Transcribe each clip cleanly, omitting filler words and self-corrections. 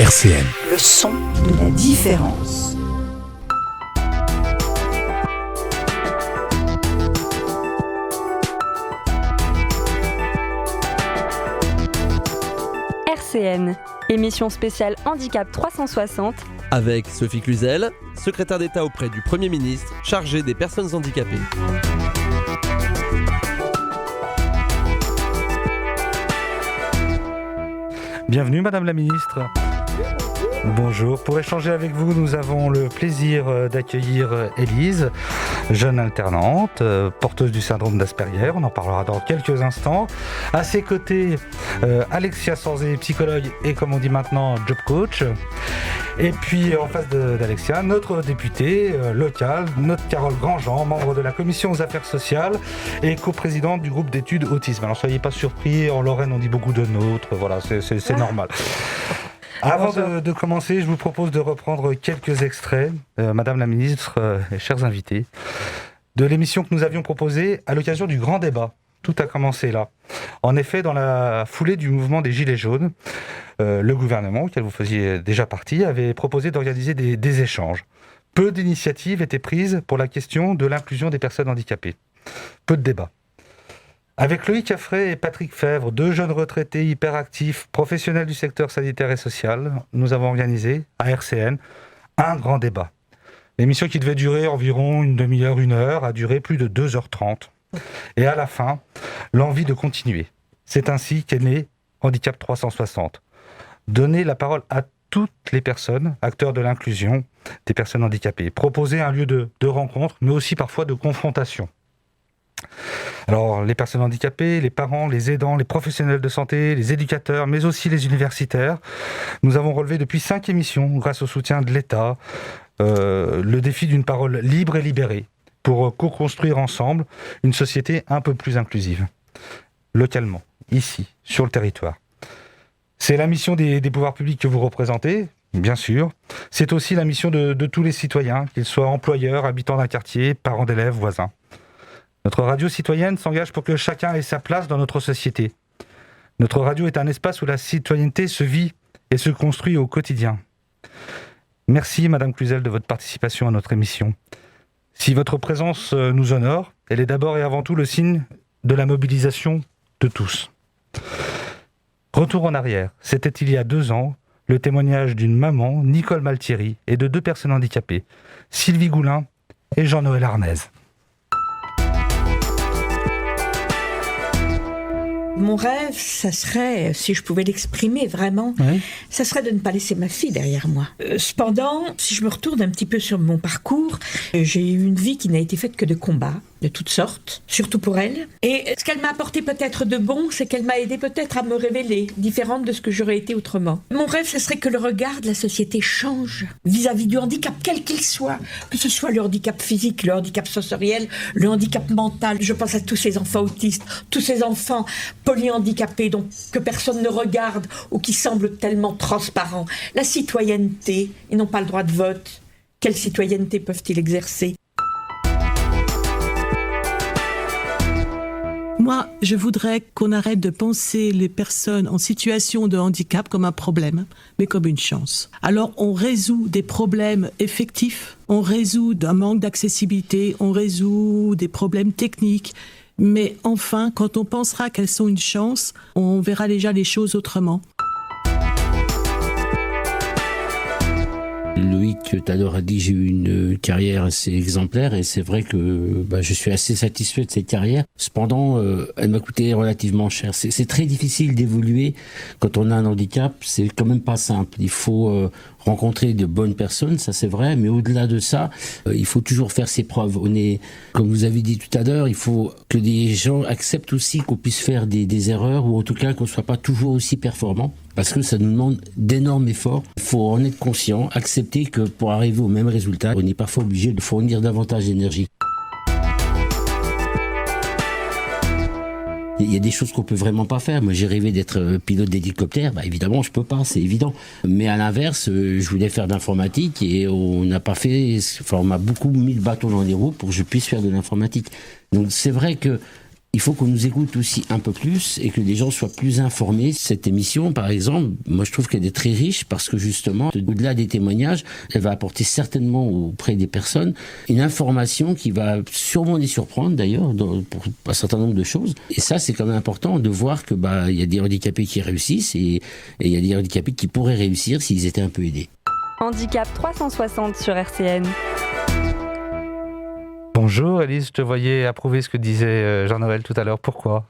RCN. Le son de la différence. RCN, émission spéciale Handicap 360. Avec Sophie Cluzel, secrétaire d'État auprès du Premier ministre, chargée des personnes handicapées. Bienvenue Madame la Ministre. Bonjour. Pour échanger avec vous, nous avons le plaisir d'accueillir Élise, jeune alternante, porteuse du syndrome d'Asperger. On en parlera dans quelques instants. À ses côtés, Alexia Sorzé, psychologue et, comme on dit maintenant, job coach. Et puis en face d'Alexia, notre députée locale, notre Carole Grandjean, membre de la commission aux affaires sociales et coprésidente du groupe d'études autisme. Alors soyez pas surpris, en Lorraine on dit beaucoup de nôtres, voilà, c'est normal. Avant de commencer, je vous propose de reprendre quelques extraits, Madame la Ministre et chers invités, de l'émission que nous avions proposée à l'occasion du grand débat. Tout a commencé là. En effet, dans la foulée du mouvement des Gilets jaunes, le gouvernement, auquel vous faisiez déjà partie, avait proposé d'organiser des échanges. Peu d'initiatives étaient prises pour la question de l'inclusion des personnes handicapées. Peu de débats. Avec Loïc Affray et Patrick Fèvre, deux jeunes retraités hyperactifs, professionnels du secteur sanitaire et social, nous avons organisé, à RCN, un grand débat. L'émission qui devait durer environ une demi-heure, 1 heure, a duré plus de 2h30. Et à la fin, l'envie de continuer. C'est ainsi qu'est né Handicap 360. Donner la parole à toutes les personnes, acteurs de l'inclusion des personnes handicapées. Proposer un lieu de rencontre, mais aussi parfois de confrontation. Alors, les personnes handicapées, les parents, les aidants, les professionnels de santé, les éducateurs, mais aussi les universitaires. Nous avons relevé depuis 5 émissions, grâce au soutien de l'État, le défi d'une parole libre et libérée, pour co-construire ensemble une société un peu plus inclusive, localement, ici, sur le territoire. C'est la mission des pouvoirs publics que vous représentez, bien sûr. C'est aussi la mission de tous les citoyens, qu'ils soient employeurs, habitants d'un quartier, parents d'élèves, voisins. Notre radio citoyenne s'engage pour que chacun ait sa place dans notre société. Notre radio est un espace où la citoyenneté se vit et se construit au quotidien. Merci Madame Cluzel de votre participation à notre émission. Si votre présence nous honore, elle est d'abord et avant tout le signe de la mobilisation de tous. Retour en arrière, c'était il y a 2 ans, le témoignage d'une maman, Nicole Maltieri, et de 2 personnes handicapées, Sylvie Goulin et Jean-Noël Arnez. Mon rêve, ça serait, si je pouvais l'exprimer vraiment, ça serait de ne pas laisser ma fille derrière moi. Cependant, si je me retourne un petit peu sur mon parcours, j'ai eu une vie qui n'a été faite que de combats, de toutes sortes, surtout pour elle. Et ce qu'elle m'a apporté peut-être de bon, c'est qu'elle m'a aidé peut-être à me révéler, différente de ce que j'aurais été autrement. Mon rêve, ce serait que le regard de la société change vis-à-vis du handicap, quel qu'il soit. Que ce soit le handicap physique, le handicap sensoriel, le handicap mental. Je pense à tous ces enfants autistes, tous ces enfants polyhandicapés, donc que personne ne regarde ou qui semblent tellement transparents. La citoyenneté, ils n'ont pas le droit de vote. Quelle citoyenneté peuvent-ils exercer ? Moi, je voudrais qu'on arrête de penser les personnes en situation de handicap comme un problème, mais comme une chance. Alors, on résout des problèmes effectifs, on résout un manque d'accessibilité, on résout des problèmes techniques, mais enfin, quand on pensera qu'elles sont une chance, on verra déjà les choses autrement. Loïc, tout à l'heure, a dit que j'ai eu une carrière assez exemplaire et c'est vrai que je suis assez satisfait de cette carrière. Cependant, elle m'a coûté relativement cher. C'est très difficile d'évoluer quand on a un handicap. C'est quand même pas simple. Il faut rencontrer de bonnes personnes, ça c'est vrai, mais au-delà de ça, il faut toujours faire ses preuves. On est, comme vous avez dit tout à l'heure, il faut que des gens acceptent aussi qu'on puisse faire des erreurs ou en tout cas qu'on ne soit pas toujours aussi performant. Parce que ça nous demande d'énormes efforts. Il faut en être conscient, accepter que pour arriver au même résultat, on est parfois obligé de fournir davantage d'énergie. Il y a des choses qu'on peut vraiment pas faire. Moi, j'ai rêvé d'être pilote d'hélicoptère. Évidemment, je peux pas, c'est évident. Mais à l'inverse, je voulais faire de l'informatique et on n'a pas fait. On m'a beaucoup mis le bâton dans les roues pour que je puisse faire de l'informatique. Donc, c'est vrai que il faut qu'on nous écoute aussi un peu plus et que les gens soient plus informés. Cette émission, par exemple, moi je trouve qu'elle est très riche parce que justement, au-delà des témoignages, elle va apporter certainement auprès des personnes une information qui va sûrement les surprendre d'ailleurs pour un certain nombre de choses. Et ça, c'est quand même important de voir que il y a des handicapés qui réussissent et il y a des handicapés qui pourraient réussir s'ils étaient un peu aidés. Handicap 360 sur RCN. Bonjour Élise, je te voyais approuver ce que disait Jean-Noël tout à l'heure. Pourquoi ?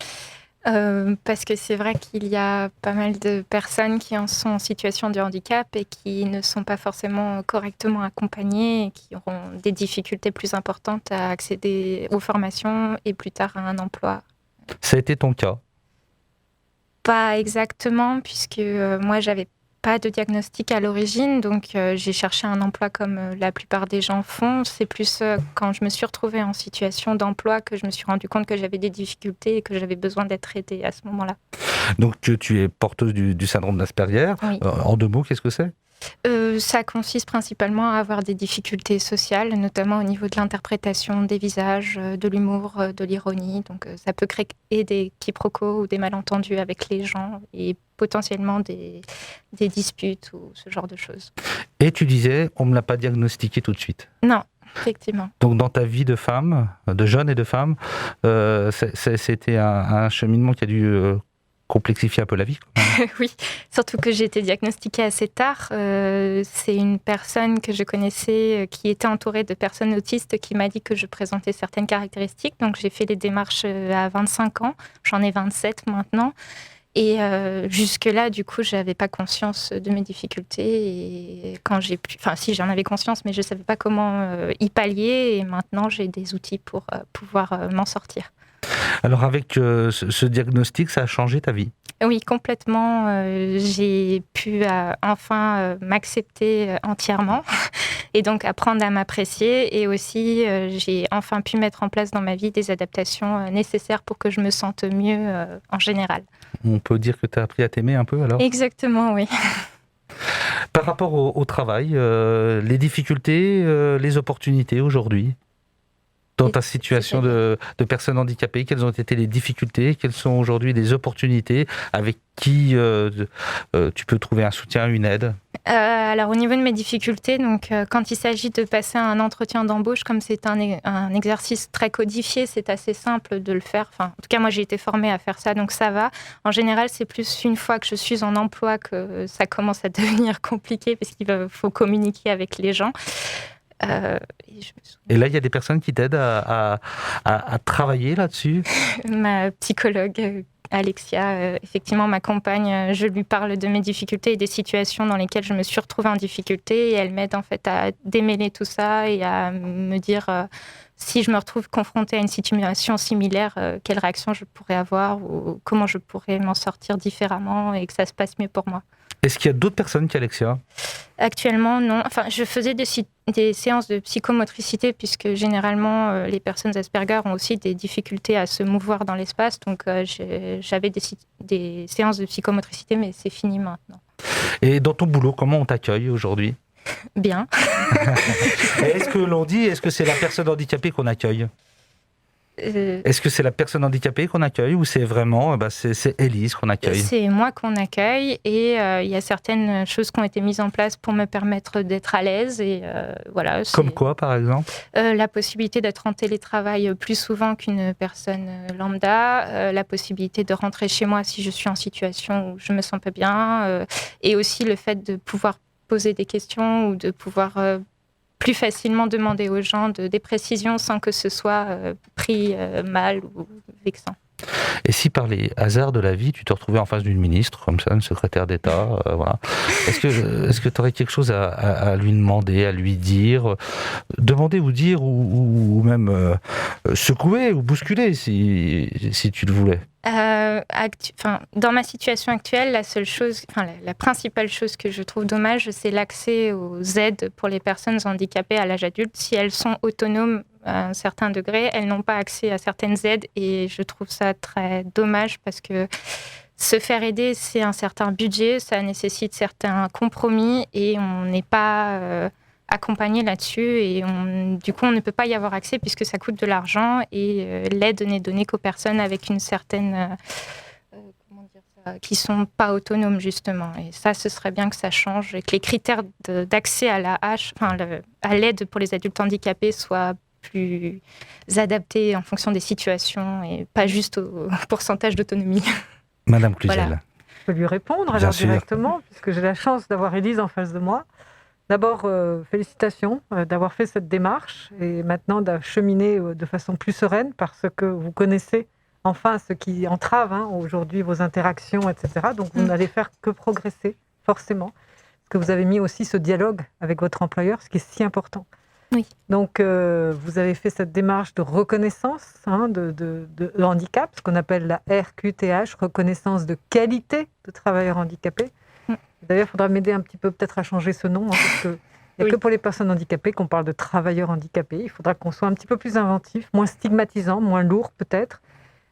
Parce que c'est vrai qu'il y a pas mal de personnes qui en sont en situation de handicap et qui ne sont pas forcément correctement accompagnées et qui auront des difficultés plus importantes à accéder aux formations et plus tard à un emploi. Ça a été ton cas ? Pas exactement, puisque moi j'avais pas de diagnostic à l'origine, donc j'ai cherché un emploi comme la plupart des gens font. C'est plus quand je me suis retrouvée en situation d'emploi que je me suis rendu compte que j'avais des difficultés et que j'avais besoin d'être aidée à ce moment-là. Donc tu es porteuse du syndrome d'Asperger. Oui. En 2 mots, qu'est-ce que c'est ? Ça consiste principalement à avoir des difficultés sociales, notamment au niveau de l'interprétation des visages, de l'humour, de l'ironie. Donc ça peut créer des quiproquos ou des malentendus avec les gens et potentiellement des disputes ou ce genre de choses. Et tu disais, on ne me l'a pas diagnostiqué tout de suite. Non, effectivement. Donc dans ta vie de femme, de jeune et de femme, c'était un cheminement qui a dû complexifier un peu la vie. Oui, surtout que j'ai été diagnostiquée assez tard. C'est une personne que je connaissais qui était entourée de personnes autistes qui m'a dit que je présentais certaines caractéristiques. Donc j'ai fait les démarches à 25 ans. J'en ai 27 maintenant. Et jusque-là, du coup, je n'avais pas conscience de mes difficultés. Et quand si j'en avais conscience, mais je ne savais pas comment y pallier. Et maintenant, j'ai des outils pour pouvoir m'en sortir. Alors avec ce diagnostic, ça a changé ta vie ? Oui, complètement. J'ai pu enfin m'accepter entièrement et donc apprendre à m'apprécier. Et aussi, j'ai enfin pu mettre en place dans ma vie des adaptations nécessaires pour que je me sente mieux en général. On peut dire que tu as appris à t'aimer un peu alors ? Exactement, oui. Par rapport au travail, les difficultés, les opportunités aujourd'hui ? Dans ta situation de personne handicapée, quelles ont été les difficultés ? Quelles sont aujourd'hui les opportunités ? Avec qui tu peux trouver un soutien, une aide ? Alors au niveau de mes difficultés, donc quand il s'agit de passer un entretien d'embauche, comme c'est un exercice très codifié, c'est assez simple de le faire. Enfin, en tout cas, moi j'ai été formée à faire ça, donc ça va. En général, c'est plus une fois que je suis en emploi que ça commence à devenir compliqué parce qu'il faut communiquer avec les gens. Et là, il y a des personnes qui t'aident à travailler là-dessus ? Ma psychologue, Alexia, effectivement, m'accompagne. Je lui parle de mes difficultés et des situations dans lesquelles je me suis retrouvée en difficulté. Et elle m'aide en fait à démêler tout ça et à me dire si je me retrouve confrontée à une situation similaire, quelle réaction je pourrais avoir ou comment je pourrais m'en sortir différemment et que ça se passe mieux pour moi. Est-ce qu'il y a d'autres personnes qu'Alexia ? Actuellement, non. Enfin, je faisais des séances de psychomotricité puisque généralement, les personnes Asperger ont aussi des difficultés à se mouvoir dans l'espace. Donc, j'avais des séances de psychomotricité, mais c'est fini maintenant. Et dans ton boulot, comment on t'accueille aujourd'hui ? Bien. Est-ce que c'est la personne handicapée qu'on accueille ? Est-ce que c'est la personne handicapée qu'on accueille ou c'est vraiment c'est Élise qu'on accueille ? C'est moi qu'on accueille et il y a certaines choses qui ont été mises en place pour me permettre d'être à l'aise. Et, voilà, comme quoi, par exemple ? La possibilité d'être en télétravail plus souvent qu'une personne lambda, la possibilité de rentrer chez moi si je suis en situation où je me sens pas bien, et aussi le fait de pouvoir poser des questions ou de pouvoir plus facilement demander aux gens des précisions sans que ce soit pris mal ou vexant. Et si par les hasards de la vie, tu te retrouvais en face d'une ministre, comme ça, une secrétaire d'État, voilà. Est-ce que tu aurais quelque chose à lui demander, à lui dire, demander ou dire, ou même secouer ou bousculer, si tu le voulais ? Dans ma situation actuelle, la principale chose que je trouve dommage, c'est l'accès aux aides pour les personnes handicapées à l'âge adulte. Si elles sont autonomes à un certain degré, elles n'ont pas accès à certaines aides et je trouve ça très dommage parce que se faire aider, c'est un certain budget, ça nécessite certains compromis et on n'est pas accompagner là-dessus et du coup, on ne peut pas y avoir accès puisque ça coûte de l'argent et l'aide n'est donnée qu'aux personnes avec une certaine... qui sont pas autonomes justement. Et ça, ce serait bien que ça change et que les critères d'accès à à l'aide pour les adultes handicapés soient plus adaptés en fonction des situations et pas juste au pourcentage d'autonomie. Madame Cluzel. Voilà. Je peux lui répondre alors directement, puisque j'ai la chance d'avoir Élise en face de moi. D'abord, félicitations d'avoir fait cette démarche et maintenant d'acheminer de façon plus sereine parce que vous connaissez enfin ce qui entrave aujourd'hui vos interactions, etc. Donc vous n'allez faire que progresser, forcément, parce que vous avez mis aussi ce dialogue avec votre employeur, ce qui est si important. Oui. Donc vous avez fait cette démarche de reconnaissance de handicap, ce qu'on appelle la RQTH, reconnaissance de qualité de travailleurs handicapés. D'ailleurs, il faudra m'aider un petit peu peut-être à changer ce nom, parce qu'il n'y a que pour les personnes handicapées qu'on parle de travailleurs handicapés. Il faudra qu'on soit un petit peu plus inventif, moins stigmatisant, moins lourd peut-être.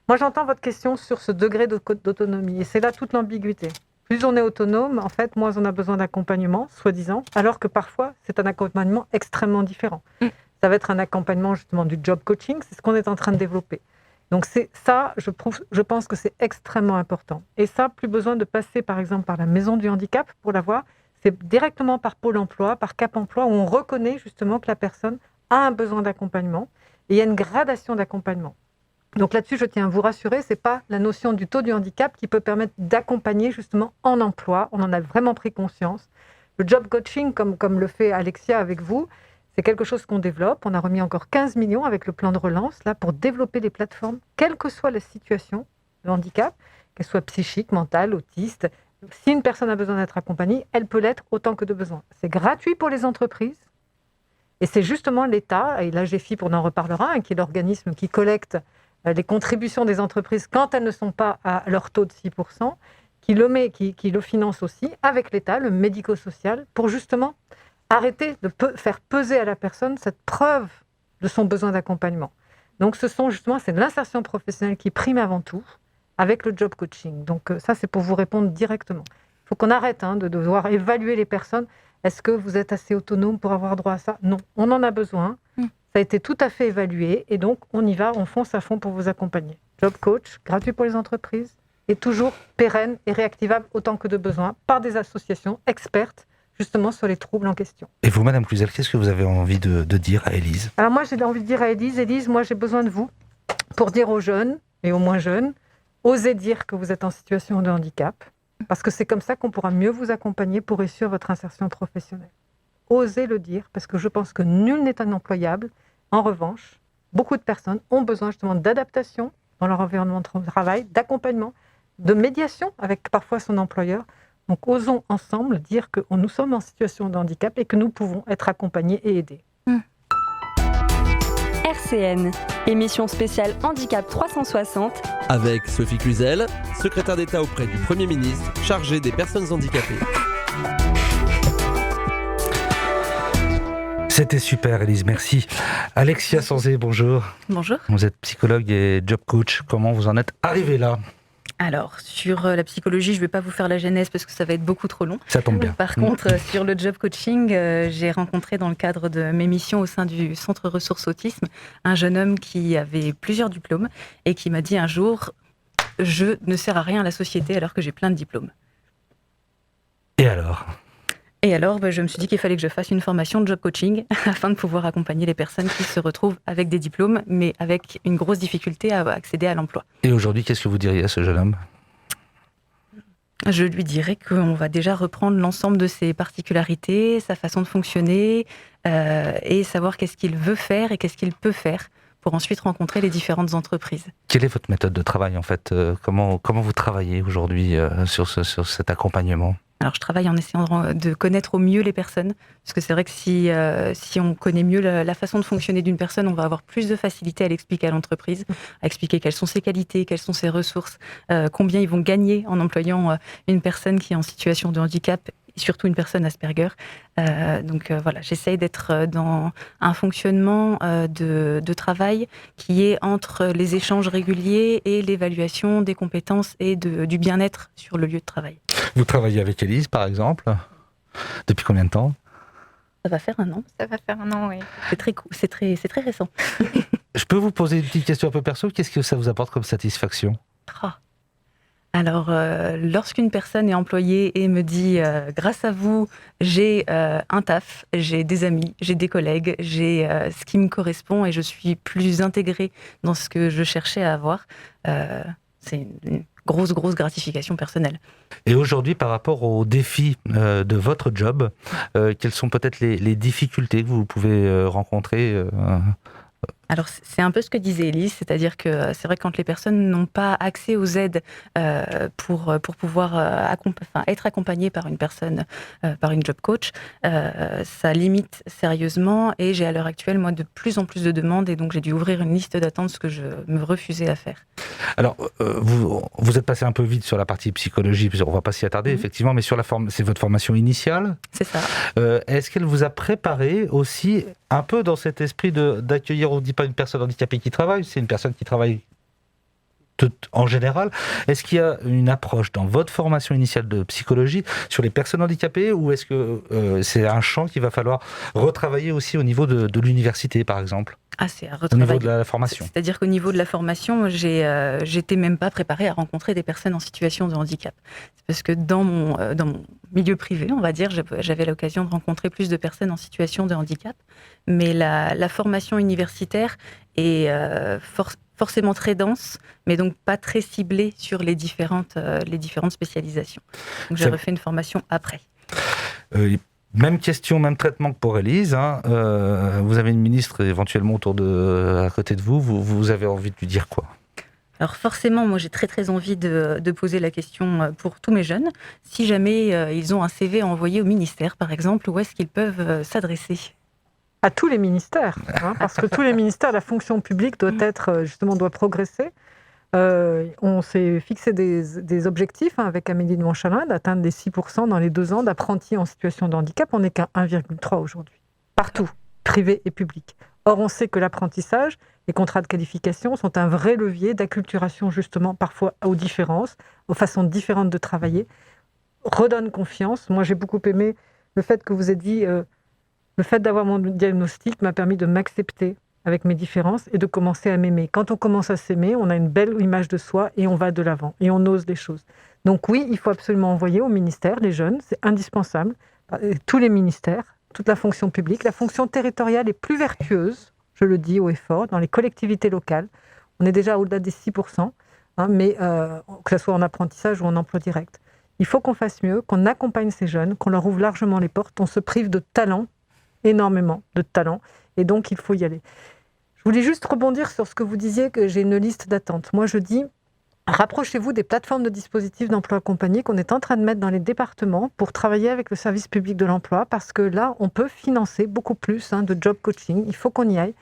Moi, j'entends votre question sur ce degré d'autonomie, et c'est là toute l'ambiguïté. Plus on est autonome, en fait, moins on a besoin d'accompagnement, soi-disant, alors que parfois, c'est un accompagnement extrêmement différent. Ça va être un accompagnement justement du job coaching, c'est ce qu'on est en train de développer. Donc c'est ça, je pense que c'est extrêmement important. Et ça, plus besoin de passer par exemple par la maison du handicap pour l'avoir, c'est directement par Pôle emploi, par Cap emploi, où on reconnaît justement que la personne a un besoin d'accompagnement, et il y a une gradation d'accompagnement. Donc là-dessus, je tiens à vous rassurer, ce n'est pas la notion du taux du handicap qui peut permettre d'accompagner justement en emploi. On en a vraiment pris conscience. Le job coaching, comme le fait Alexia avec vous, c'est quelque chose qu'on développe. On a remis encore 15 millions avec le plan de relance là, pour développer les plateformes, quelle que soit la situation de handicap, qu'elle soit psychique, mentale, autiste. Si une personne a besoin d'être accompagnée, elle peut l'être autant que de besoin. C'est gratuit pour les entreprises. Et c'est justement l'État, et l'AGFIP, on en reparlera, qui est l'organisme qui collecte les contributions des entreprises quand elles ne sont pas à leur taux de 6%, qui le finance aussi avec l'État, le médico-social, pour justement arrêter de faire peser à la personne cette preuve de son besoin d'accompagnement. Donc c'est l'insertion professionnelle qui prime avant tout avec le job coaching. Donc ça, c'est pour vous répondre directement. Il faut qu'on arrête de devoir évaluer les personnes. Est-ce que vous êtes assez autonome pour avoir droit à ça ? Non, on en a besoin. Ça a été tout à fait évalué et donc on y va, on fonce à fond pour vous accompagner. Job coach, gratuit pour les entreprises et toujours pérenne et réactivable autant que de besoin par des associations expertes justement sur les troubles en question. Et vous, Madame Cluzel, qu'est-ce que vous avez envie de dire à Élise ? Alors moi, j'ai envie de dire à Élise, moi j'ai besoin de vous pour dire aux jeunes et aux moins jeunes, osez dire que vous êtes en situation de handicap parce que c'est comme ça qu'on pourra mieux vous accompagner pour réussir votre insertion professionnelle. Osez le dire, parce que je pense que nul n'est inemployable. En revanche, beaucoup de personnes ont besoin justement d'adaptation dans leur environnement de travail, d'accompagnement, de médiation avec parfois son employeur. Donc osons ensemble dire que nous sommes en situation de handicap et que nous pouvons être accompagnés et aidés. RCN, émission spéciale Handicap 360. Avec Sophie Cluzel, secrétaire d'État auprès du Premier ministre, chargée des personnes handicapées. C'était super, Élise, merci. Alexia Sanzé, bonjour. Bonjour. Vous êtes psychologue et job coach. Comment vous en êtes arrivée là ? Alors, sur la psychologie, je ne vais pas vous faire la genèse parce que ça va être beaucoup trop long. Ça tombe bien. Par contre, sur le job coaching, j'ai rencontré dans le cadre de mes missions au sein du Centre Ressources Autisme un jeune homme qui avait plusieurs diplômes et qui m'a dit un jour « Je ne sers à rien à la société alors que j'ai plein de diplômes ». Et alors ? Et alors, je me suis dit qu'il fallait que je fasse une formation de job coaching afin de pouvoir accompagner les personnes qui se retrouvent avec des diplômes, mais avec une grosse difficulté à accéder à l'emploi. Et aujourd'hui, qu'est-ce que vous diriez à ce jeune homme ? Je lui dirais qu'on va déjà reprendre l'ensemble de ses particularités, sa façon de fonctionner, et savoir qu'est-ce qu'il veut faire et qu'est-ce qu'il peut faire pour ensuite rencontrer les différentes entreprises. Quelle est votre méthode de travail en fait ? Comment vous travaillez aujourd'hui sur cet accompagnement ? Alors, je travaille en essayant de connaître au mieux les personnes, parce que c'est vrai que si on connaît mieux la façon de fonctionner d'une personne, on va avoir plus de facilité à l'expliquer à l'entreprise, à expliquer quelles sont ses qualités, quelles sont ses ressources, combien ils vont gagner en employant une personne qui est en situation de handicap, et surtout une personne Asperger. Donc voilà, j'essaye d'être dans un fonctionnement de travail qui est entre les échanges réguliers et l'évaluation des compétences et du bien-être sur le lieu de travail. Vous travaillez avec Élise, par exemple ? Depuis combien de temps ? Ça va faire 1 an. Ça va faire 1 an, oui. C'est très récent. Je peux vous poser une petite question un peu perso. Qu'est-ce que ça vous apporte comme satisfaction ? Alors, lorsqu'une personne est employée et me dit « grâce à vous, j'ai un taf, j'ai des amis, j'ai des collègues, j'ai ce qui me correspond et je suis plus intégrée dans ce que je cherchais à avoir », c'est une grosse gratification personnelle. Et aujourd'hui, par rapport aux défis de votre job, quelles sont peut-être les difficultés que vous pouvez rencontrer Alors, c'est un peu ce que disait Élise, c'est-à-dire que c'est vrai que quand les personnes n'ont pas accès aux aides pour pouvoir être accompagnées par une personne, par une job coach, ça limite sérieusement et j'ai à l'heure actuelle, moi, de plus en plus de demandes et donc j'ai dû ouvrir une liste d'attente, ce que je me refusais à faire. Alors, vous êtes passé un peu vite sur la partie psychologie, on ne va pas s'y attarder, effectivement, mais sur c'est votre formation initiale. C'est ça. Est-ce qu'elle vous a préparé aussi un peu dans cet esprit d'accueillir, on ne dit pas une personne handicapée qui travaille, c'est une personne qui travaille en général. Est-ce qu'il y a une approche dans votre formation initiale de psychologie sur les personnes handicapées ou est-ce que c'est un champ qu'il va falloir retravailler aussi au niveau de l'université, par exemple ? C'est à au niveau de la formation. C'est-à-dire qu'au niveau de la formation, j'étais même pas préparée à rencontrer des personnes en situation de handicap. C'est parce que dans mon milieu privé, on va dire, j'avais l'occasion de rencontrer plus de personnes en situation de handicap, mais la formation universitaire est forcément très dense, mais donc pas très ciblée sur les différentes spécialisations. Donc j'ai refait une formation après. Même question, même traitement que pour Élise. Vous avez une ministre éventuellement à côté de vous. Vous avez envie de lui dire quoi ? Alors forcément, moi j'ai très envie de poser la question pour tous mes jeunes. Si jamais ils ont un CV à envoyer au ministère, par exemple, où est-ce qu'ils peuvent s'adresser ? À tous les ministères, parce que tous les ministères, la fonction publique doit progresser. On s'est fixé des objectifs avec Amélie de Montchalin d'atteindre les 6% dans les 2 ans d'apprentis en situation de handicap. On n'est qu'à 1,3 aujourd'hui, partout, privé et public. Or, on sait que l'apprentissage, les contrats de qualification sont un vrai levier d'acculturation justement parfois aux différences, aux façons différentes de travailler, redonne confiance. Moi, j'ai beaucoup aimé le fait que vous ayez dit le fait d'avoir mon diagnostic m'a permis de m'accepter avec mes différences et de commencer à m'aimer. Quand on commence à s'aimer, on a une belle image de soi et on va de l'avant et on ose les choses. Donc oui, il faut absolument envoyer au ministère les jeunes, c'est indispensable. Tous les ministères, toute la fonction publique, la fonction territoriale est plus vertueuse, je le dis haut et fort, dans les collectivités locales. On est déjà au-delà des 6%, mais que ce soit en apprentissage ou en emploi direct. Il faut qu'on fasse mieux, qu'on accompagne ces jeunes, qu'on leur ouvre largement les portes. On se prive de talent, énormément de talent, et donc il faut y aller. Je voulais juste rebondir sur ce que vous disiez, que j'ai une liste d'attente. Moi, je dis, rapprochez-vous des plateformes de dispositifs d'emploi accompagné qu'on est en train de mettre dans les départements pour travailler avec le service public de l'emploi, parce que là, on peut financer beaucoup plus de job coaching. Il faut qu'on y aille.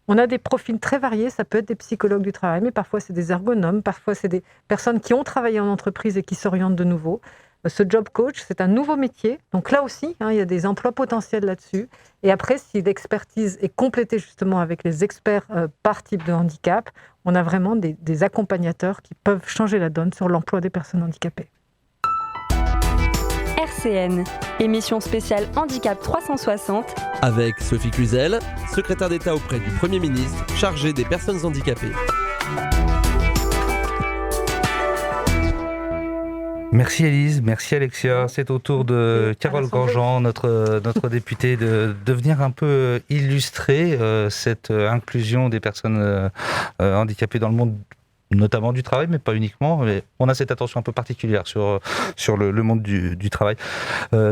On a des profils très variés, ça peut être des psychologues du travail, mais parfois c'est des ergonomes, parfois c'est des personnes qui ont travaillé en entreprise et qui s'orientent de nouveau. Ce job coach, c'est un nouveau métier. Donc là aussi, il y a des emplois potentiels là-dessus. Et après, si l'expertise est complétée justement avec les experts par type de handicap, on a vraiment des accompagnateurs qui peuvent changer la donne sur l'emploi des personnes handicapées. RCN, émission spéciale Handicap 360. Avec Sophie Cluzel, secrétaire d'État auprès du Premier ministre, chargée des personnes handicapées. Merci Élise, merci Alexia. C'est au tour de Carole Grandjean, notre députée, de venir un peu illustrer cette inclusion des personnes handicapées dans le monde, notamment du travail, mais pas uniquement. Mais on a cette attention un peu particulière sur le monde du travail.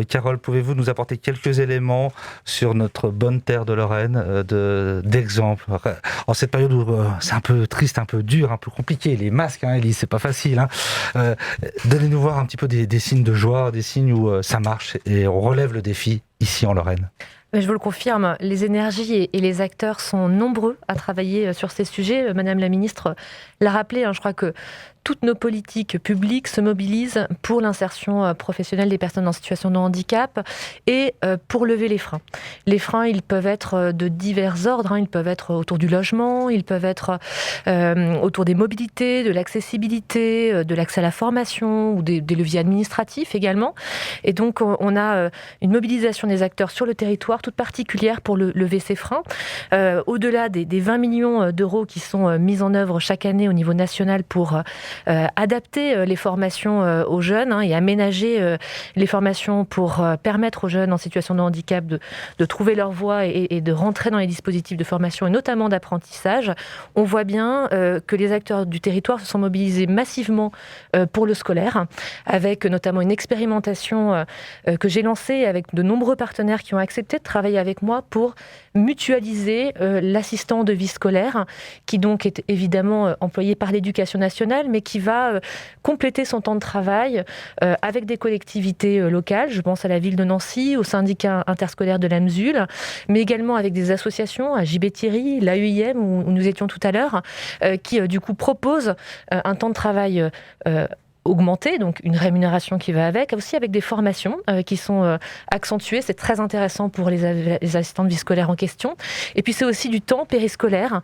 Carole, pouvez-vous nous apporter quelques éléments sur notre bonne terre de Lorraine, d'exemples en cette période où c'est un peu triste, un peu dur, un peu compliqué, les masques, Élise, c'est pas facile. Donnez-nous voir un petit peu des signes de joie, des signes où ça marche et on relève le défi ici en Lorraine. Je vous le confirme, les énergies et les acteurs sont nombreux à travailler sur ces sujets. Madame la ministre l'a rappelé, je crois que toutes nos politiques publiques se mobilisent pour l'insertion professionnelle des personnes en situation de handicap et pour lever les freins. Les freins, ils peuvent être de divers ordres. Ils peuvent être autour du logement, ils peuvent être autour des mobilités, de l'accessibilité, de l'accès à la formation ou des leviers administratifs également. Et donc, on a une mobilisation des acteurs sur le territoire toute particulière pour lever ces freins. Au-delà des 20 millions d'euros qui sont mis en œuvre chaque année au niveau national pour adapter les formations aux jeunes et aménager les formations pour permettre aux jeunes en situation de handicap de trouver leur voie et de rentrer dans les dispositifs de formation et notamment d'apprentissage, on voit bien que les acteurs du territoire se sont mobilisés massivement pour le scolaire, avec notamment une expérimentation que j'ai lancée avec de nombreux partenaires qui ont accepté de travailler avec moi pour mutualiser l'assistant de vie scolaire, qui donc est évidemment employé par l'Éducation nationale, mais qui va compléter son temps de travail avec des collectivités locales. Je pense à la ville de Nancy, au syndicat interscolaire de la MSUL, mais également avec des associations, à JB Thierry, l'AEIM, où nous étions tout à l'heure, qui du coup proposent un temps de travail augmenter, donc une rémunération qui va avec, aussi avec des formations qui sont accentuées. C'est très intéressant pour les assistants de vie scolaire en question. Et puis c'est aussi du temps périscolaire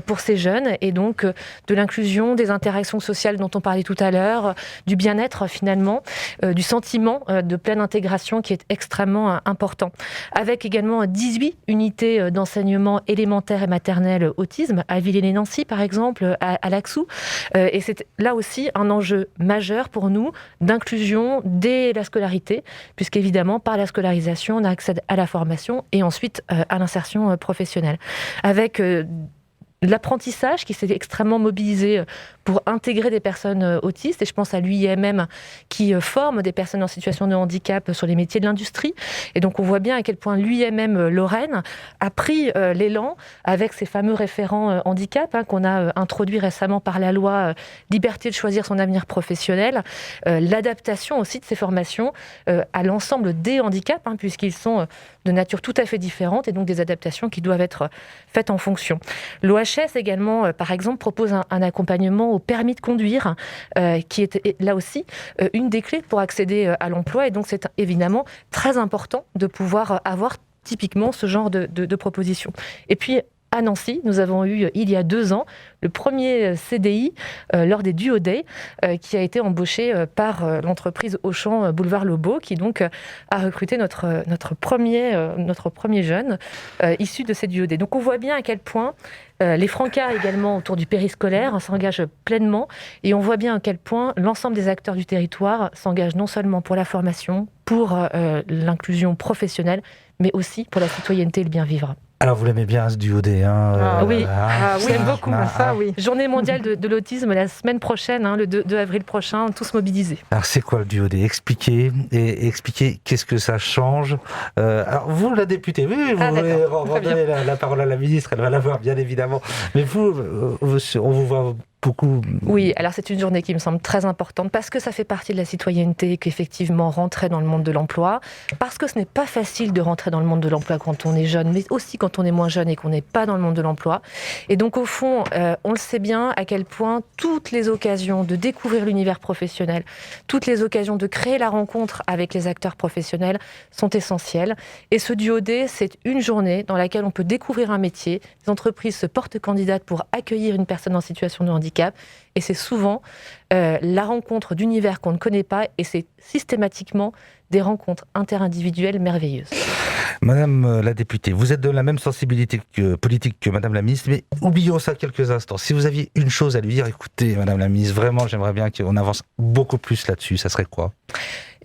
pour ces jeunes et donc de l'inclusion, des interactions sociales dont on parlait tout à l'heure, du bien-être finalement, du sentiment de pleine intégration qui est extrêmement important. Avec également 18 unités d'enseignement élémentaire et maternel autisme à Villers-lès-Nancy par exemple, à Laxou. Et c'est là aussi un enjeu majeur pour nous d'inclusion dès la scolarité, puisqu'évidemment, par la scolarisation, on accède à la formation et ensuite à l'insertion professionnelle. Avec l'apprentissage qui s'est extrêmement mobilisé pour intégrer des personnes autistes, et je pense à l'UIMM qui forme des personnes en situation de handicap sur les métiers de l'industrie. Et donc on voit bien à quel point l'UIMM Lorraine a pris l'élan avec ces fameux référents handicap qu'on a introduit récemment par la loi Liberté de choisir son avenir professionnel, l'adaptation aussi de ces formations à l'ensemble des handicaps, puisqu'ils sont de nature tout à fait différente et donc des adaptations qui doivent être faites en fonction. L'OHS également, par exemple, propose un accompagnement au permis de conduire, qui est là aussi une des clés pour accéder à l'emploi. Et donc, c'est évidemment très important de pouvoir avoir typiquement ce genre de propositions. Et puis, à Nancy, nous avons eu, il y a 2 ans, le premier CDI lors des Duo Day, qui a été embauché par l'entreprise Auchan Boulevard Lobau, qui donc a recruté notre premier jeune issu de ces Duo Day. Donc on voit bien à quel point les Francas également autour du périscolaire s'engagent pleinement, et on voit bien à quel point l'ensemble des acteurs du territoire s'engagent non seulement pour la formation, pour l'inclusion professionnelle, mais aussi pour la citoyenneté et le bien vivre. Alors, vous l'aimez bien, ce Duo Day, oui, j'aime beaucoup. Ça, oui. Journée mondiale de l'autisme la semaine prochaine, le 2 avril prochain, tous mobilisés. Alors, c'est quoi le Duo Day ? Expliquez qu'est-ce que ça change. Alors, vous, la députée, oui, vous voulez redonner la parole à la ministre, elle va l'avoir, bien évidemment. Mais vous, on vous voit beaucoup. Oui, alors c'est une journée qui me semble très importante parce que ça fait partie de la citoyenneté qu'effectivement rentrer dans le monde de l'emploi, parce que ce n'est pas facile de rentrer dans le monde de l'emploi quand on est jeune, mais aussi quand on est moins jeune et qu'on n'est pas dans le monde de l'emploi. Et donc au fond, on le sait bien à quel point toutes les occasions de découvrir l'univers professionnel, toutes les occasions de créer la rencontre avec les acteurs professionnels sont essentielles. Et ce Duo Day, c'est une journée dans laquelle on peut découvrir un métier. Les entreprises se portent candidates pour accueillir une personne en situation de handicap. Et c'est souvent la rencontre d'univers qu'on ne connaît pas, et c'est systématiquement des rencontres interindividuelles merveilleuses. Madame la députée, vous êtes de la même sensibilité politique que Madame la ministre, mais oublions ça quelques instants. Si vous aviez une chose à lui dire, écoutez, Madame la ministre, vraiment, j'aimerais bien qu'on avance beaucoup plus là-dessus, ça serait quoi ?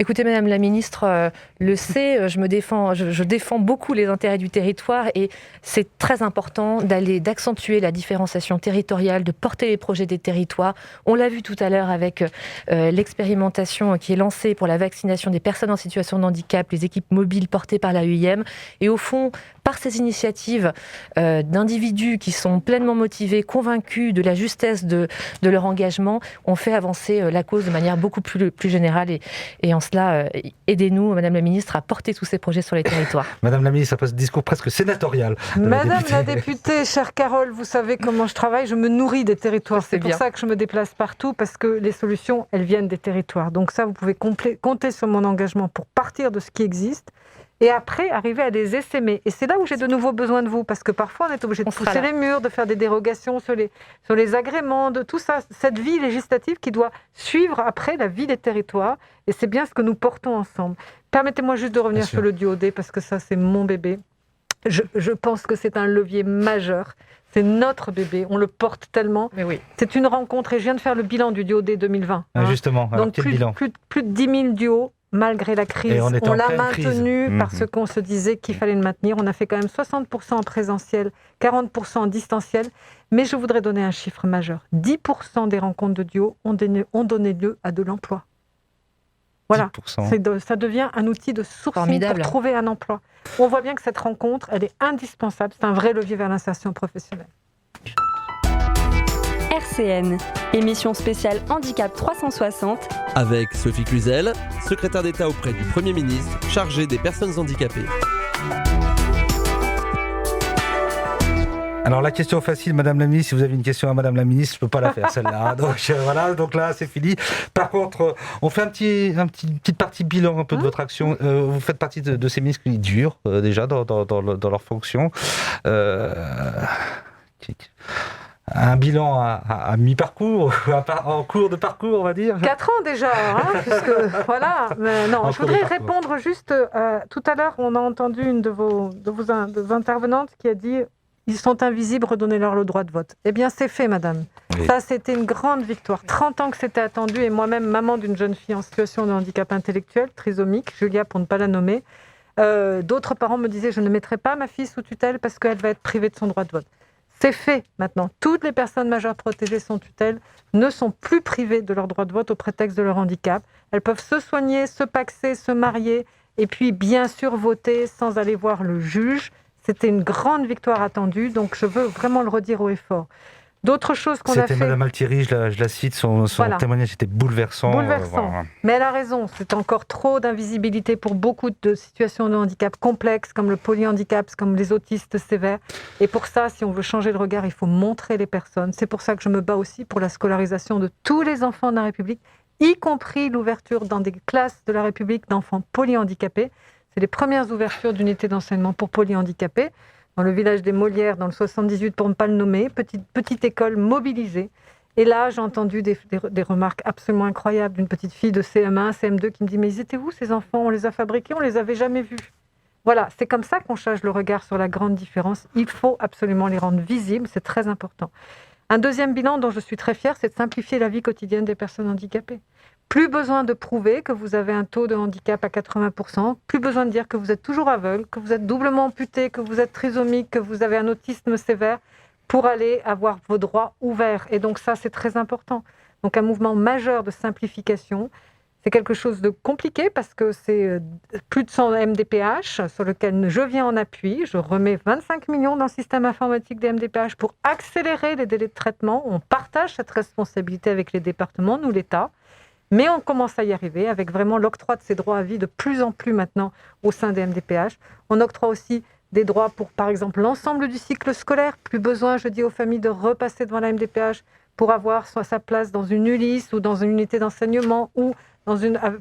Écoutez, Madame la ministre le sait, je défends beaucoup les intérêts du territoire, et c'est très important d'accentuer la différenciation territoriale, de porter les projets des territoires. On l'a vu tout à l'heure avec l'expérimentation qui est lancée pour la vaccination des personnes en situation de handicap, les équipes mobiles portées par la UIM. Et au fond, par ces initiatives d'individus qui sont pleinement motivés, convaincus de la justesse de leur engagement, on fait avancer la cause de manière beaucoup plus générale. Et en cela, aidez-nous, Madame la Ministre, à porter tous ces projets sur les territoires. Madame la Ministre, ça passe discours presque sénatorial. Madame la députée, chère Carole, vous savez comment je travaille, je me nourris des territoires. C'est pour ça que je me déplace partout, parce que les solutions, elles viennent des territoires. Donc ça, vous pouvez compter sur mon engagement pour partir de ce qui existe et après arriver à les essaimer. Et c'est là où j'ai de nouveau besoin de vous, parce que parfois on est obligé de pousser les murs, de faire des dérogations sur les agréments, de tout ça, cette vie législative qui doit suivre après la vie des territoires. Et c'est bien ce que nous portons ensemble. Permettez-moi juste de revenir sur le duodé, parce que ça, c'est mon bébé. Je pense que c'est un levier majeur. C'est notre bébé, on le porte tellement. Mais oui. C'est une rencontre, et je viens de faire le bilan du duodé 2020. Justement, alors, donc quel bilan ? plus de 10 000 duos, malgré la crise. On l'a maintenu parce qu'on se disait qu'il fallait le maintenir. On a fait quand même 60% en présentiel, 40% en distanciel. Mais je voudrais donner un chiffre majeur. 10% des rencontres de duos ont donné lieu à de l'emploi. Voilà, ça devient un outil de sourcing pour trouver un emploi. On voit bien que cette rencontre, elle est indispensable. C'est un vrai levier vers l'insertion professionnelle. RCN, émission spéciale Handicap 360. Avec Sophie Cluzel, secrétaire d'État auprès du Premier ministre, chargée des personnes handicapées. Alors la question facile, Madame la Ministre, si vous avez une question à Madame la Ministre, je ne peux pas la faire celle-là. Donc voilà, donc là c'est fini. Par contre, on fait une petite partie bilan un peu de votre action. Vous faites partie de ces ministres qui durent déjà dans leur fonction. Un bilan à mi-parcours, en cours de parcours, on va dire. 4 ans déjà, puisque, voilà. Mais non, je voudrais répondre juste. Tout à l'heure, on a entendu une de vos intervenantes qui a dit « Ils sont invisibles, redonnez-leur le droit de vote ». Eh bien, c'est fait, madame. Oui. Ça, c'était une grande victoire. 30 ans que c'était attendu, et moi-même, maman d'une jeune fille en situation de handicap intellectuel, trisomique, Julia pour ne pas la nommer, d'autres parents me disaient « Je ne mettrai pas ma fille sous tutelle parce qu'elle va être privée de son droit de vote ». C'est fait maintenant. Toutes les personnes majeures protégées sans tutelle ne sont plus privées de leur droit de vote au prétexte de leur handicap. Elles peuvent se soigner, se paxer, se marier et puis bien sûr voter sans aller voir le juge. C'était une grande victoire attendue, donc je veux vraiment le redire haut et fort. D'autres choses qu'on a fait... C'était Madame Altieri, je la cite, son témoignage était bouleversant. Mais elle a raison, c'est encore trop d'invisibilité pour beaucoup de situations de handicap complexes, comme le polyhandicap, comme les autistes sévères. Et pour ça, si on veut changer le regard, il faut montrer les personnes. C'est pour ça que je me bats aussi pour la scolarisation de tous les enfants de la République, y compris l'ouverture dans des classes de la République d'enfants polyhandicapés. C'est les premières ouvertures d'unités d'enseignement pour polyhandicapés. Dans le village des Molières, dans le 78, pour ne pas le nommer, petite école mobilisée. Et là, j'ai entendu des remarques absolument incroyables d'une petite fille de CM1, CM2 qui me dit « Mais ils étaient où ces enfants ? On les a fabriqués, on les avait jamais vus. » Voilà, c'est comme ça qu'on change le regard sur la grande différence. Il faut absolument les rendre visibles, c'est très important. Un deuxième bilan dont je suis très fière, c'est de simplifier la vie quotidienne des personnes handicapées. Plus besoin de prouver que vous avez un taux de handicap à 80%, plus besoin de dire que vous êtes toujours aveugle, que vous êtes doublement amputé, que vous êtes trisomique, que vous avez un autisme sévère, pour aller avoir vos droits ouverts. Et donc ça, c'est très important. Donc un mouvement majeur de simplification. C'est quelque chose de compliqué parce que c'est plus de 100 MDPH sur lequel je viens en appui. Je remets 25 millions dans le système informatique des MDPH pour accélérer les délais de traitement. On partage cette responsabilité avec les départements, nous l'État. Mais on commence à y arriver avec vraiment l'octroi de ces droits à vie de plus en plus maintenant au sein des MDPH. On octroie aussi des droits pour, par exemple, l'ensemble du cycle scolaire. Plus besoin, je dis aux familles, de repasser devant la MDPH pour avoir soit sa place dans une ULIS ou dans une unité d'enseignement ou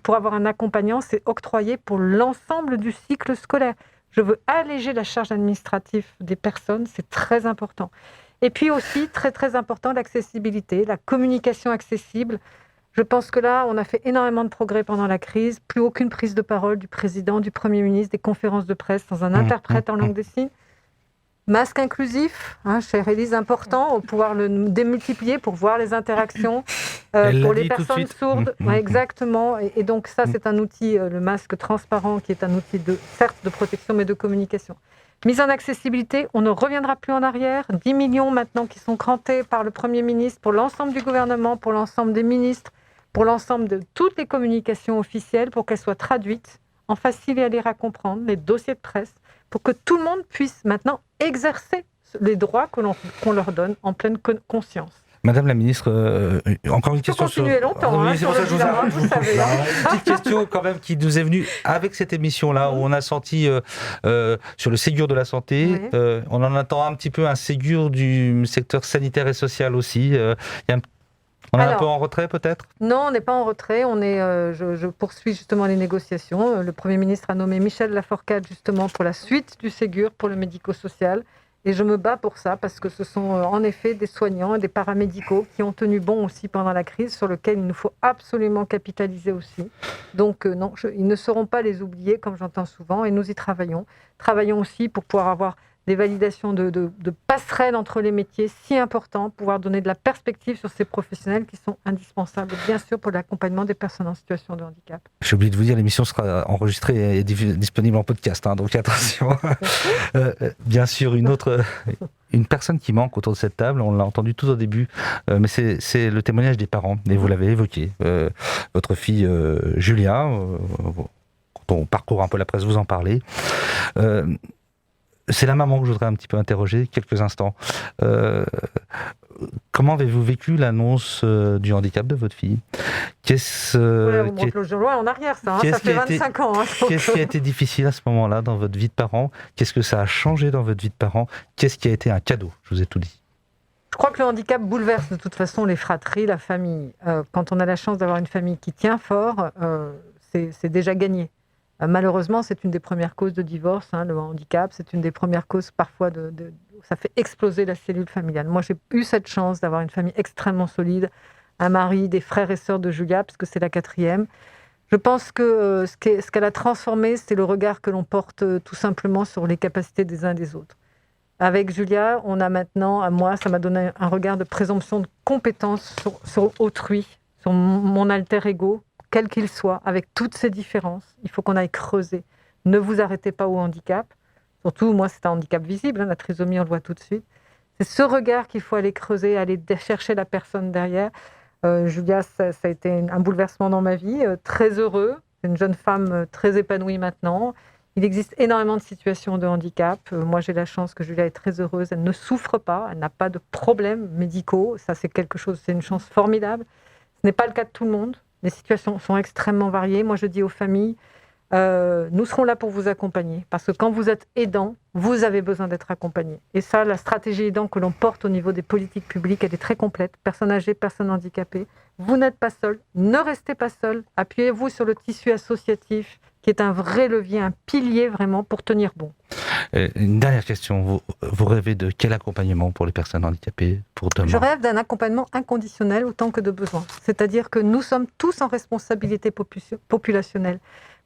pour avoir un accompagnant. C'est octroyé pour l'ensemble du cycle scolaire. Je veux alléger la charge administrative des personnes, c'est très important. Et puis aussi, très très important, l'accessibilité, la communication accessible. Je pense que là, on a fait énormément de progrès pendant la crise. Plus aucune prise de parole du président, du Premier ministre, des conférences de presse sans un interprète en langue des signes. Masque inclusif, chère Élise, important, on va pouvoir le démultiplier pour voir les interactions pour les personnes sourdes. Exactement. Et donc ça, c'est un outil, le masque transparent, qui est un outil certes de protection, mais de communication. Mise en accessibilité, on ne reviendra plus en arrière. 10 millions maintenant qui sont crantés par le Premier ministre pour l'ensemble du gouvernement, pour l'ensemble des ministres, pour l'ensemble de toutes les communications officielles, pour qu'elles soient traduites en facile et à lire à comprendre, les dossiers de presse, pour que tout le monde puisse maintenant exercer les droits qu'on leur donne en pleine conscience. Madame la ministre, encore une question sur... longtemps, oui, c'est pour ça que je vous savez. Une petite question quand même qui nous est venue avec cette émission-là, où on a senti sur le Ségur de la santé, on en attend un petit peu un Ségur du secteur sanitaire et social aussi. On est un peu en retrait peut-être ? Non, on n'est pas en retrait. Je poursuis justement les négociations. Le Premier ministre a nommé Michel Laforcade justement pour la suite du Ségur pour le médico-social. Et je me bats pour ça parce que ce sont en effet des soignants et des paramédicaux qui ont tenu bon aussi pendant la crise, sur lequel il nous faut absolument capitaliser aussi. Donc non, ils ne seront pas les oubliés comme j'entends souvent et nous y travaillons. Travaillons aussi pour pouvoir avoir des validations de passerelles entre les métiers si importants, pouvoir donner de la perspective sur ces professionnels qui sont indispensables, bien sûr, pour l'accompagnement des personnes en situation de handicap. J'ai oublié de vous dire, l'émission sera enregistrée et disponible en podcast, donc attention. Bien sûr, une personne qui manque autour de cette table, on l'a entendu tout au début, mais c'est le témoignage des parents, et vous l'avez évoqué. Votre fille Julia, quand on parcourt un peu la presse, vous en parlez. C'est la maman que je voudrais un petit peu interroger quelques instants. Comment avez-vous vécu l'annonce du handicap de votre fille ? Vous me replongez loin en arrière, ça fait 25 ans. Qu'est-ce qui a été difficile à ce moment-là dans votre vie de parent ? Qu'est-ce que ça a changé dans votre vie de parent ? Qu'est-ce qui a été un cadeau ? Je vous ai tout dit. Je crois que le handicap bouleverse de toute façon les fratries, la famille. Quand on a la chance d'avoir une famille qui tient fort, c'est déjà gagné. Malheureusement, c'est une des premières causes de divorce, le handicap. C'est une des premières causes parfois ça fait exploser la cellule familiale. Moi, j'ai eu cette chance d'avoir une famille extrêmement solide, un mari, des frères et sœurs de Julia, parce que c'est la 4e. Je pense que ce qu'elle a transformé, c'est le regard que l'on porte tout simplement sur les capacités des uns et des autres. Avec Julia, on a maintenant, à moi, ça m'a donné un regard de présomption de compétence sur autrui, sur mon alter ego, quel qu'il soit, avec toutes ces différences. Il faut qu'on aille creuser. Ne vous arrêtez pas au handicap. Surtout, moi, c'est un handicap visible. La trisomie, on le voit tout de suite. C'est ce regard qu'il faut aller creuser, aller chercher la personne derrière. Julia, ça a été un bouleversement dans ma vie. Très heureux. C'est une jeune femme très épanouie maintenant. Il existe énormément de situations de handicap. Moi, j'ai la chance que Julia est très heureuse. Elle ne souffre pas. Elle n'a pas de problèmes médicaux. Ça, c'est une chance formidable. Ce n'est pas le cas de tout le monde. Les situations sont extrêmement variées. Moi, je dis aux familles, nous serons là pour vous accompagner. Parce que quand vous êtes aidant, vous avez besoin d'être accompagné. Et ça, la stratégie aidant que l'on porte au niveau des politiques publiques, elle est très complète. Personnes âgées, personnes handicapées. Vous n'êtes pas seul. Ne restez pas seul. Appuyez-vous sur le tissu associatif, qui est un vrai levier, un pilier vraiment pour tenir bon. Une dernière question. Vous rêvez de quel accompagnement pour les personnes handicapées pour demain ? Je rêve d'un accompagnement inconditionnel autant que de besoin. C'est-à-dire que nous sommes tous en responsabilité populationnelle.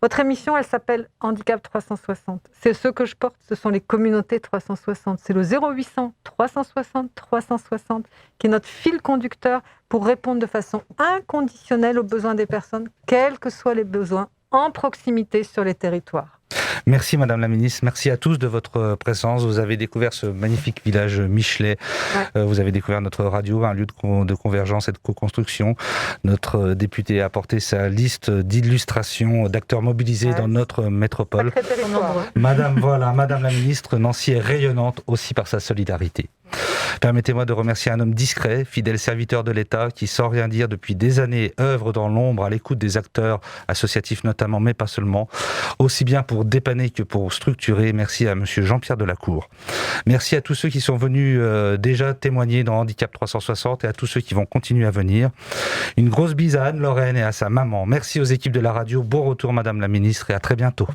Votre émission, elle s'appelle Handicap 360. C'est ce que je porte, ce sont les communautés 360. C'est le 0800 360 360 qui est notre fil conducteur pour répondre de façon inconditionnelle aux besoins des personnes, quels que soient les besoins, en proximité sur les territoires. Merci Madame la Ministre, merci à tous de votre présence. Vous avez découvert ce magnifique village Michelet, vous avez découvert notre radio, un lieu de convergence et de co-construction. Notre député a apporté sa liste d'illustrations d'acteurs mobilisés dans notre métropole. Madame la Ministre, Nancy est rayonnante aussi par sa solidarité. Permettez-moi de remercier un homme discret, fidèle serviteur de l'État, qui sans rien dire depuis des années œuvre dans l'ombre à l'écoute des acteurs associatifs notamment, mais pas seulement, aussi bien pour dépanner que pour structurer. Merci à monsieur Jean-Pierre Delacour. Merci à tous ceux qui sont venus déjà témoigner dans Handicap 360 et à tous ceux qui vont continuer à venir. Une grosse bise à Anne-Lorraine et à sa maman. Merci aux équipes de la radio. Bon retour Madame la Ministre et à très bientôt.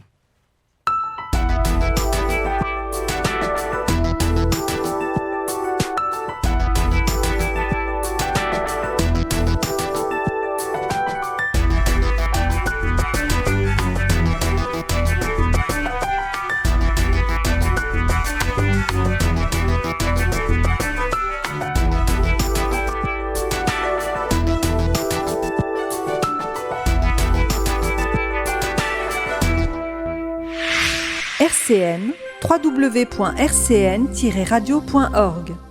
RCN, www.rcn-radio.org